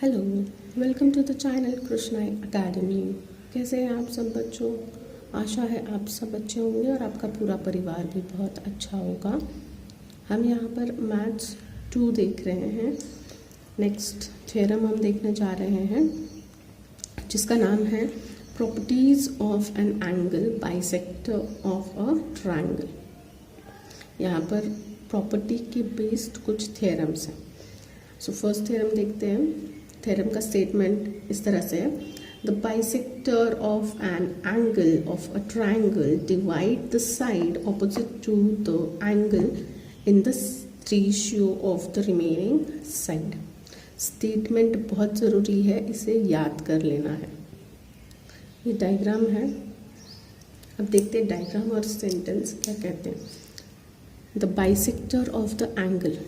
Hello, welcome to the channel Krishna academy. कैसे हैं आप सब बच्चों? आशा है आप सब अच्छे होंगे और आपका पूरा परिवार भी बहुत अच्छा होगा। हम यहाँ पर मैथ्स 2 देख रहे हैं। नेक्स्ट थ्योरम हम देखने जा रहे हैं जिसका नाम है properties of an angle bisector of a triangle. यहाँ पर प्रॉपर्टी के बेस्ड कुछ थ्योरम्स हैं। सो फर्स्ट थ्योरम देखते हैं। थ्योरम का स्टेटमेंट इस तरह से है, the bisector of an angle of a triangle divide the side opposite to the angle in the ratio of the remaining side. Statement बहुत ज़रूरी है, इसे याद कर लेना है। ये डायग्राम है। अब देखते हैं डायग्राम और सेंटेंस क्या कहते हैं। The bisector of the angle,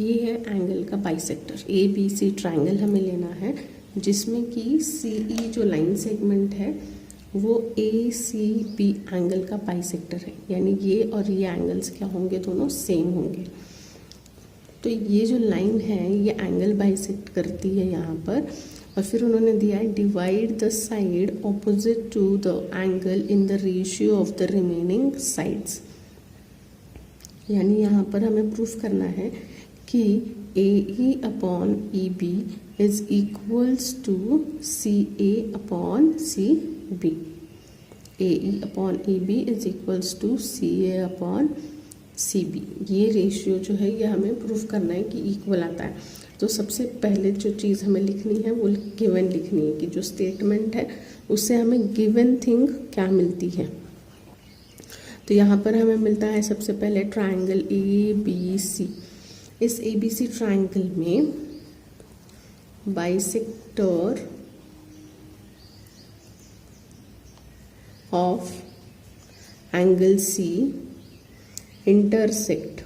ये है एंगल का bisector. A B C triangle हमें लेना है जिसमें कि सी ई जो लाइन सेगमेंट है वो ए सी बी एंगल का बाइसेक्टर है, यानी ये और ये एंगल्स क्या होंगे, दोनों सेम होंगे। तो ये जो लाइन है ये एंगल बाइसेक्ट करती है यहाँ पर। और फिर उन्होंने दिया है divide the side opposite to the angle in the ratio of the remaining sides. यानी यहाँ पर हमें प्रूफ करना है कि A E upon E B is equals to C A upon C B. A E upon E B is equals to C A upon C B. ये ratio जो है ये हमें प्रूफ करना है कि इक्वल आता है। तो सबसे पहले जो चीज़ हमें लिखनी है वो गिवन लिखनी है कि जो स्टेटमेंट है उससे हमें गिवन थिंग क्या मिलती है। तो यहाँ पर हमें मिलता है सबसे पहले ट्रायंगल ए बी सी। इस ए बी सी ट्रायंगल में bisector of angle C intersect,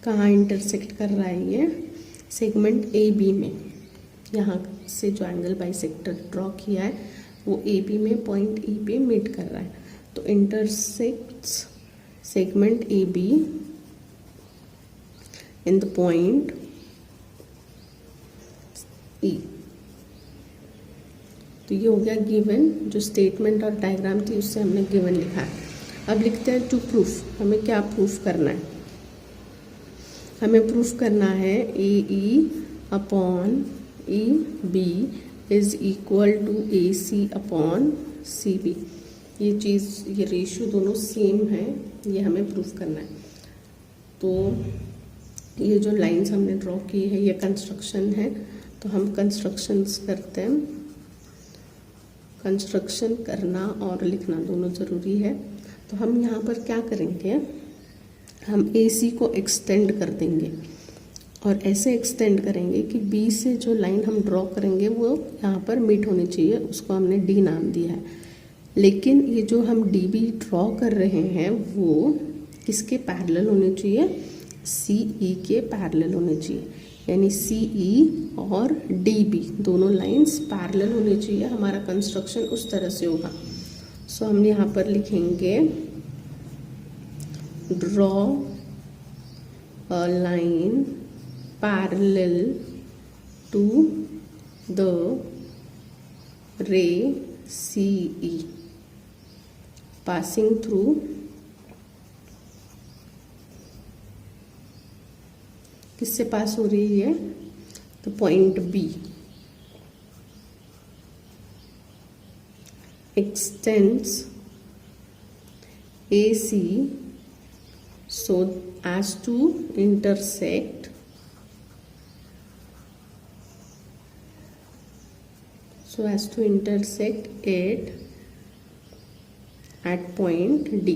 कहाँ इंटरसेक्ट कर रहा है ये, सेगमेंट ए बी में। यहाँ से जो एंगल बाइसेक्टर ड्रॉ किया है वो ए बी में पॉइंट ई पे मीट कर रहा है। तो intersects segment AB in the point E। तो ये हो गया गिवन। जो स्टेटमेंट और डायग्राम थी उससे हमने गिवन लिखा है। अब लिखते हैं टू प्रूफ। हमें क्या प्रूफ करना है? हमें प्रूफ करना है A E upon E B is equal to A C upon C B. ये चीज़, ये रेशियो दोनों सेम है, ये हमें प्रूफ करना है। तो ये जो लाइंस हमने ड्रॉ की है ये कंस्ट्रक्शन है। तो हम कंस्ट्रक्शंस करते हैं। कंस्ट्रक्शन करना और लिखना दोनों ज़रूरी है। तो हम यहाँ पर क्या करेंगे, हम ए सी को एक्सटेंड कर देंगे और ऐसे एक्सटेंड करेंगे कि बी से जो लाइन हम ड्रॉ करेंगे वो यहाँ पर मीट होनी चाहिए। उसको हमने डी नाम दिया है। लेकिन ये जो हम डी बी ड्रॉ कर रहे हैं वो किसके पैरेलल होने चाहिए? सी ई के पैरेलल होने चाहिए। यानी सी ई और डी बी दोनों लाइंस पैरेलल होने चाहिए। हमारा कंस्ट्रक्शन उस तरह से होगा। सो हम यहाँ पर लिखेंगे draw a line parallel to the ray C E passing through किससे पास हो रही है? तो point B. Extends A C so as to intersect it at point D।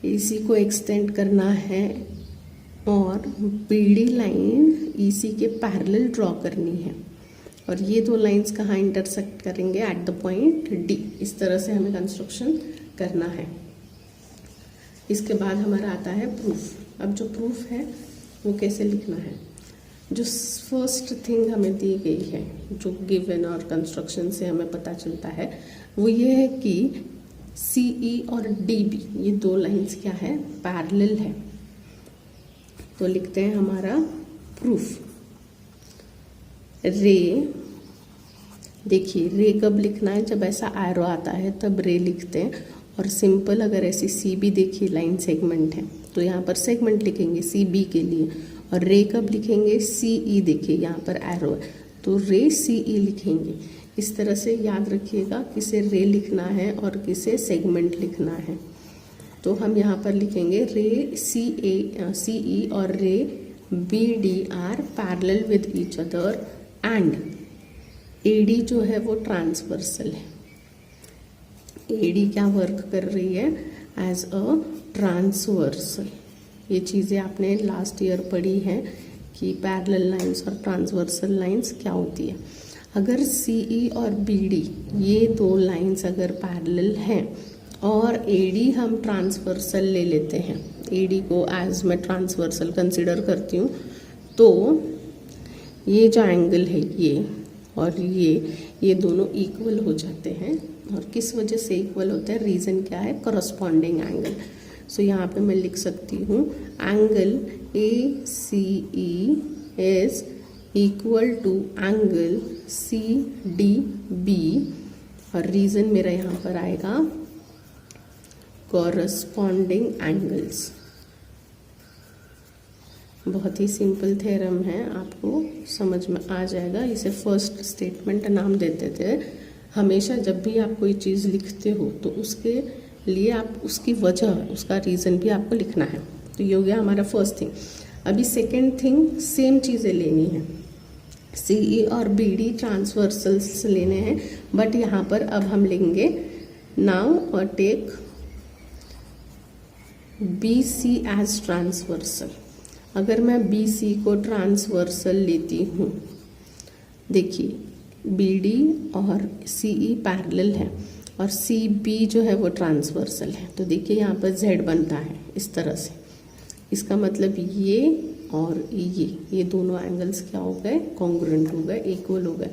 इसी को एक्सटेंड करना है और BD लाइन EC के पैरेलल ड्रॉ करनी है। और ये दो लाइंस कहाँ इंटरसेक्ट करेंगे? At the point D। इस तरह से हमें कंस्ट्रक्शन करना है। इसके बाद हमारा आता है प्रूफ। अब जो प्रूफ है वो कैसे लिखना है? जो फर्स्ट थिंग हमें दी गई है, जो गिवन और कंस्ट्रक्शन से हमें पता चलता है, वो ये है कि सी ई और डी बी ये दो लाइंस क्या है? पैरेलल है। तो लिखते हैं हमारा प्रूफ। रे, देखिए रे कब लिखना है, जब ऐसा एरो आता है तब रे लिखते हैं। और सिंपल अगर ऐसी सी बी देखिए लाइन सेगमेंट है तो यहाँ पर सेगमेंट लिखेंगे सी बी के लिए। और रे कब लिखेंगे, सी ई, देखिए यहाँ पर एरो है तो रे सी ई लिखेंगे। इस तरह से याद रखिएगा किसे रे लिखना है और किसे सेगमेंट लिखना है। तो हम यहाँ पर लिखेंगे रे सी ई और ray B D are parallel with each other and AD जो है वो ट्रांसवर्सल है। एडी क्या वर्क कर रही है, एज अ ट्रांसवर्सल। ये चीज़ें आपने लास्ट ईयर पढ़ी है कि पैरेलल लाइंस और ट्रांसवर्सल लाइंस क्या होती है। अगर सीई और बीडी ये दो लाइंस अगर पैरेलल हैं और एडी हम ट्रांसवर्सल ले लेते हैं, एडी को एज मैं ट्रांसवर्सल कंसिडर करती हूँ, तो ये जो एंगल है ये और ये दोनों इक्वल हो जाते हैं। और किस वजह से इक्वल होते हैं, रीज़न क्या है, करस्पॉन्डिंग एंगल। सो यहाँ पे मैं लिख सकती हूँ angle A C E is equal to angle C D B. और रीज़न मेरा यहाँ पर आएगा कॉरस्पॉन्डिंग एंगल्स। बहुत ही सिंपल थ्योरम है, आपको समझ में आ जाएगा। इसे फर्स्ट स्टेटमेंट नाम देते थे। हमेशा जब भी आप कोई चीज़ लिखते हो तो उसके लिए आप उसकी वजह, उसका रीज़न भी आपको लिखना है। तो ये हो गया हमारा फर्स्ट थिंग। अभी सेकेंड थिंग, सेम चीज़ें लेनी है, सी ई और बी डी ट्रांसवर्सल्स लेने हैं, बट यहाँ पर अब हम लेंगे नाउ और take B C as transversal. अगर मैं बी सी को ट्रांसवर्सल लेती हूँ, देखिए बी डी और सी ई पैरेलल है और सी बी जो है वो ट्रांसवर्सल है। तो देखिए यहाँ पर जेड बनता है इस तरह से। इसका मतलब ये और ये दोनों एंगल्स क्या हो गए, कॉन्ग्रुएंट हो गए, इक्वल हो गए।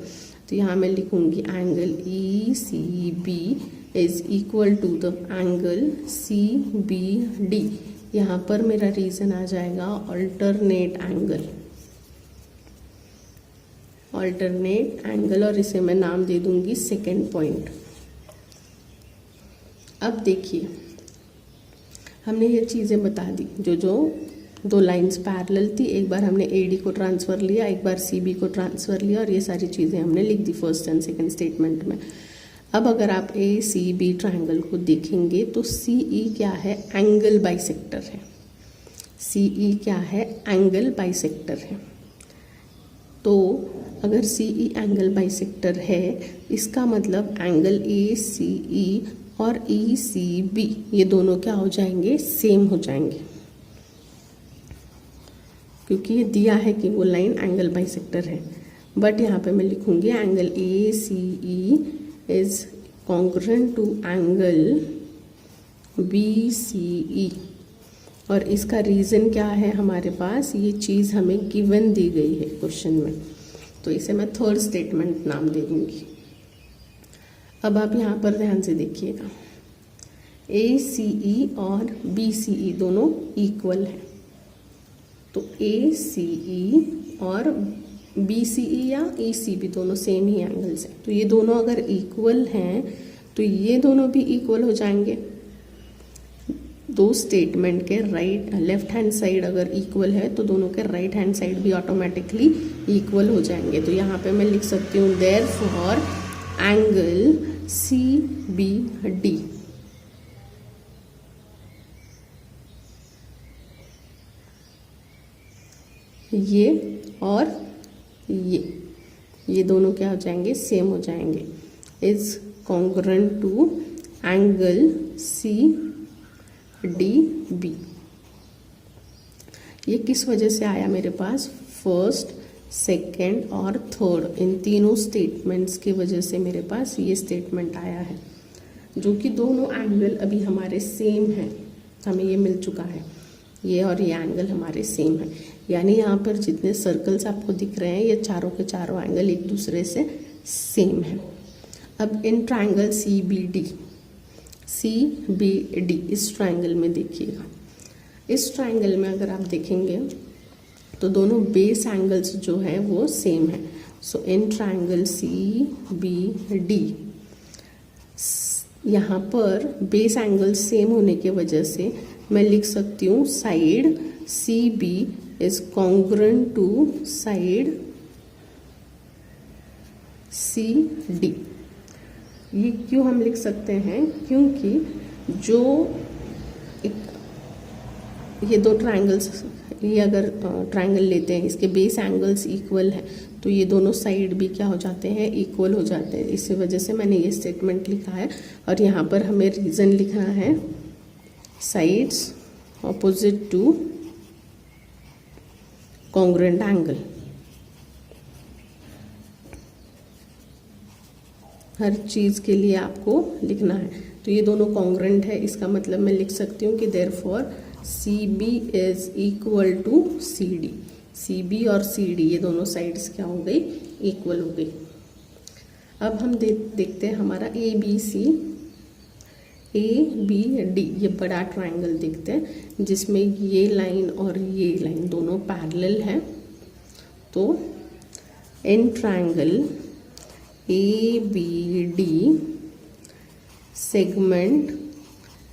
तो यहाँ मैं लिखूँगी angle E C B is equal to the angle C B D. यहाँ पर मेरा रीज़न आ जाएगा अल्टरनेट एंगल, अल्टरनेट एंगल, और इसे मैं नाम दे दूंगी सेकेंड पॉइंट। अब देखिए हमने ये चीज़ें बता दी, जो दो लाइंस पैरेलल थी, एक बार हमने एडी को ट्रांसफ़र लिया, एक बार सीबी को ट्रांसफ़र लिया, और ये सारी चीज़ें हमने लिख the first and second statement में। अब अगर आप ए सी बी ट्राइंगल को देखेंगे तो सी ई क्या है, एंगल बाइसेक्टर है। सी ई क्या है, एंगल बाइसेक्टर है। तो अगर सी ई एंगल बाइसेक्टर है, इसका मतलब एंगल ए सी ई और ई सी बी ये दोनों क्या हो जाएंगे, सेम हो जाएंगे, क्योंकि ये दिया है कि वो लाइन एंगल बाइसेक्टर है। बट यहाँ पे मैं लिखूंगी angle A C E is congruent to angle B C E. और इसका रीज़न क्या है, हमारे पास ये चीज़ हमें गिवन दी गई है क्वेश्चन में, तो इसे मैं थर्ड स्टेटमेंट नाम दे दूँगी। अब आप यहाँ पर ध्यान से देखिएगा, ए सी ई और बी सी ई दोनों इक्वल हैं। तो ए सी ई और बी सी ई या ए सी बी दोनों सेम ही एंगल्स हैं। तो ये दोनों अगर इक्वल हैं तो ये दोनों भी इक्वल हो जाएंगे। दो स्टेटमेंट के राइट लेफ्ट हैंड साइड अगर इक्वल है तो दोनों के राइट हैंड साइड भी ऑटोमेटिकली इक्वल हो जाएंगे। तो यहाँ पे मैं लिख सकती हूँ therefore angle C B D ये और ये दोनों क्या हो जाएंगे, सेम हो जाएंगे, is congruent to angle C D B. ये किस वजह से आया मेरे पास, फर्स्ट सेकेंड और थर्ड, इन तीनों स्टेटमेंट्स की वजह से मेरे पास ये स्टेटमेंट आया है, जो कि दोनों एंगल अभी हमारे सेम हैं, हमें ये मिल चुका है, ये और ये एंगल हमारे सेम है। यानी यहाँ पर जितने सर्कल्स आपको दिख रहे हैं ये चारों के चारों एंगल एक दूसरे से सेम है। अब इन ट्राइंगल सी बी डी इस ट्राइंगल में देखिएगा, इस ट्राइंगल में अगर आप देखेंगे तो दोनों बेस एंगल्स जो हैं वो सेम है। सो इन ट्रायंगल CBD यहाँ पर बेस एंगल सेम होने की वजह से मैं लिख सकती हूँ side CB is congruent to side CD। ये क्यों हम लिख सकते हैं, क्योंकि जो ये दो ट्रायंगल्स, ये अगर ट्रायंगल लेते हैं, इसके बेस एंगल्स इक्वल हैं, तो ये दोनों साइड भी क्या हो जाते हैं, इक्वल हो जाते हैं। इसी वजह से मैंने ये स्टेटमेंट लिखा है। और यहाँ पर हमें रीज़न लिखना है sides opposite to congruent angle. हर चीज़ के लिए आपको लिखना है। तो ये दोनों कॉन्ग्रुएंट है, इसका मतलब मैं लिख सकती हूँ कि therefore CB is equal to CD। CB और CD ये दोनों साइड्स क्या हो गई, इक्वल हो गई। अब हम देखते हैं हमारा ABC ABD, ये बड़ा ट्रायंगल देखते हैं जिसमें ये लाइन और ये लाइन दोनों पैरेलल है। तो in triangle ABD segment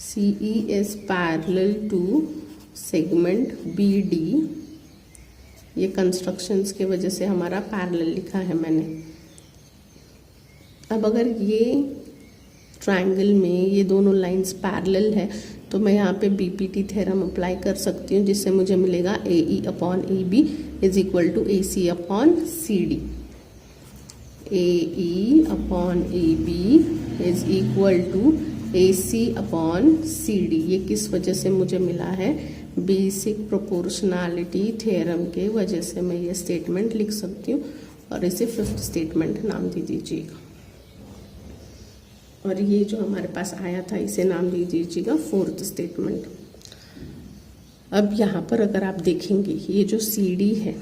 CE is parallel to segment BD। ये कंस्ट्रक्शंस के वजह से हमारा पैरेलल लिखा है मैंने। अब अगर ये ट्रायंगल में ये दोनों लाइंस पैरेलल है तो मैं यहाँ पे BPT थ्योरम अप्लाई कर सकती हूँ, जिससे मुझे मिलेगा AE upon AB is equal to AC upon CD। AE upon AB is equal to AC upon CD। ये किस वजह से मुझे मिला है, बेसिक प्रोपोर्शनैलिटी थ्योरम के वजह से मैं ये स्टेटमेंट लिख सकती हूँ। और इसे फिफ्थ स्टेटमेंट नाम दे दीजिएगा। और ये जो हमारे पास आया था इसे नाम दे दीजिएगा फोर्थ स्टेटमेंट। अब यहाँ पर अगर आप देखेंगे ये जो CD है,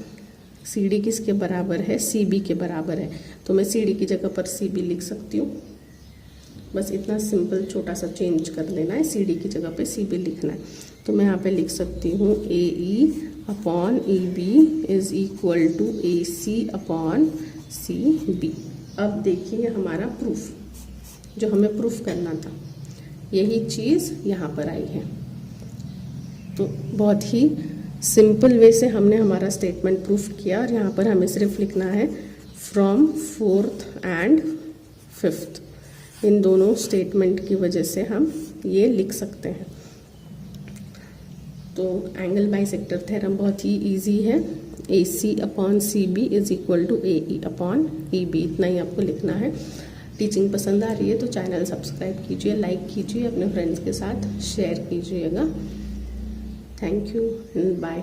CD किसके बराबर है, CB के बराबर है। तो मैं CD की जगह पर CB लिख सकती हूँ। बस इतना सिंपल छोटा सा चेंज कर लेना है, CD की जगह पे CB लिखना है। तो मैं यहाँ पे लिख सकती हूँ AE upon EB is equal to AC upon CB। अब देखिए हमारा प्रूफ, जो हमें प्रूफ करना था, यही चीज़ यहाँ पर आई है। तो बहुत ही सिंपल वे से हमने हमारा स्टेटमेंट प्रूफ किया। और यहाँ पर हमें सिर्फ लिखना है फ्रॉम फोर्थ एंड फिफ्थ। इन दोनों स्टेटमेंट की वजह से हम ये लिख सकते हैं। तो एंगल बाइसेक्टर थ्योरम बहुत ही इजी है। AC upon CB is equal to AE upon EB, इतना ही आपको लिखना है। टीचिंग पसंद आ रही है तो चैनल सब्सक्राइब कीजिए, लाइक कीजिए, अपने फ्रेंड्स के साथ शेयर कीजिएगा। Thank you and bye.